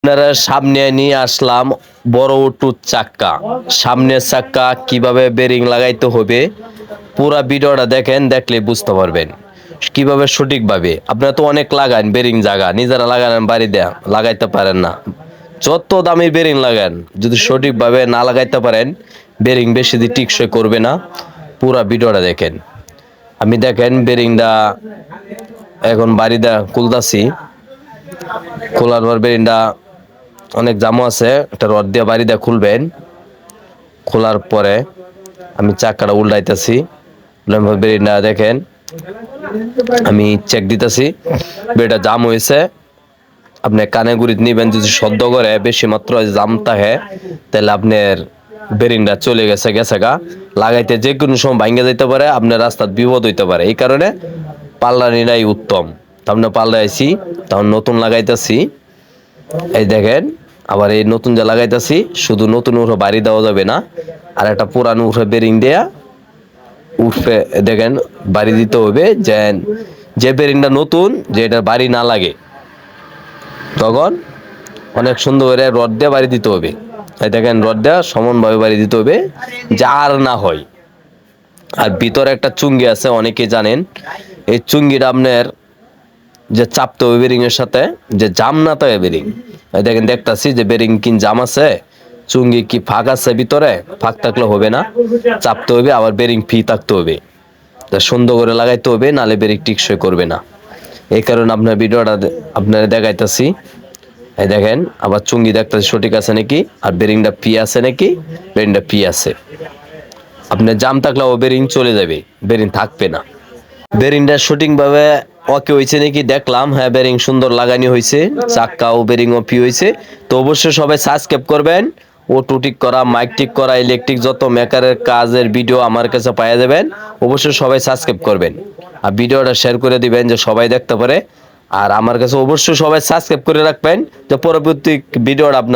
আপনারা সামনে নিয়ে আসলাম বড় টুথ চাক্কা। সামনের চাক্কা কিভাবে বেরিং লাগাইতে হবে পুরা ভিডিওটা দেখেন, দেখলে বুঝতে পারবেন কিভাবে সঠিকভাবে। আপনারা তো অনেক লাগান বেরিং জায়গা, নিজেরা লাগান, বাড়ি দেয়া লাগাইতে পারেন না। যত দামি বেরিং লাগান, যদি সঠিকভাবে না লাগাইতে পারেন বেরিং বেশি দিন টিকসই করবে না। পুরা ভিডিওটা দেখেন। আমি দেখেন বেরিংটা এখন বাড়ি দেয়া খুলতাছি। খোলার পর বেরিংটা অনেক জামও আছে, একটা রড দিয়ে বাড়ি দিয়ে খুলবেন। খোলার পরে আমি চাকাটা উল্টাইতেছি, বেরিংটা দেখেন আমি চেক দিতেছি বেরিংটা জাম হয়েছে। আপনি কানে গুড়ি নিবেন, যদি শব্দ করে বেশি মাত্র জাম থাকে তাহলে আপনার বেরিংটা চলে গেছে গা লাগাইতে যে কোনো সময় ভাঙ্গে যেতে পারে, আপনার রাস্তার বিপদ হইতে পারে। এই কারণে পাল্লানিটাই উত্তম। তাহলে পাল্লাইছি, তখন নতুন লাগাইতেছি। এই দেখেন আবার এই নতুন যা লাগাইতেছি, শুধু নতুন উঠে বাড়ি দেওয়া যাবে না, আর একটা পুরানো উঠে বেরিং দেয়া উঠে দেখেন বাড়ি দিতে হবে। যে বেরিংটা নতুন, যে এটা বাড়ি না লাগে, তখন অনেক সুন্দর করে রড দিয়ে বাড়ি দিতে হবে। এই দেখেন রড দেওয়া সমানভাবে বাড়ি দিতে হবে, যা আর না হয়। আর ভিতরে একটা চুঙ্গি আছে, অনেকে জানেন। এই চুঙ্গিটা আপনার যে চাপতে হবে বেরিং এর সাথে, যে জাম না থাকে বেরিং। দেখেন দেখতাছি যে বেরিং কি জাম আছে, চুঙ্গি কি ফাঁক আছে, ভিতরে ফাঁক থাকলে হবে না, চাপতে হবে। আবার বেরিং ফি থাকতে হবে, সুন্দর করে লাগাইতে হবে, নালে বেরিং টিকসই করবে না। এই কারণে আপনার ভিডিওটা আপনারা দেখাইতেছি। এই দেখেন আবার চুঙ্গি দেখতেছি সঠিক আছে নাকি, আর বেরিংটা ফি আছে নাকি। বেরিংটা ফি আছে, আপনার জাম থাকলে ও বেরিং চলে যাবে, বেরিং থাকবে না। বেরিংটা সঠিকভাবে ওকে হয়েছে নাকি দেখলাম, হ্যাঁ বেরিং সুন্দর লাগানি হয়েছে, চাক্কা ও বেরিং ও ফি হয়েছে। তো অবশ্যই সবাই সাবস্ক্রাইব করবেন। অটো ঠিক করা, মাইক ঠিক করা, ইলেকট্রিক যত মেকারের কাজের ভিডিও আমার কাছে পাওয়া যাবেন। অবশ্যই সবাই সাবস্ক্রাইব করবেন, আর ভিডিওটা শেয়ার করে দিবেন যে সবাই দেখতে পারে। আর আমার কাছে অবশ্যই সবাই সাবস্ক্রাইব করে রাখবেন, যে পরবর্তী ভিডিওটা আপনার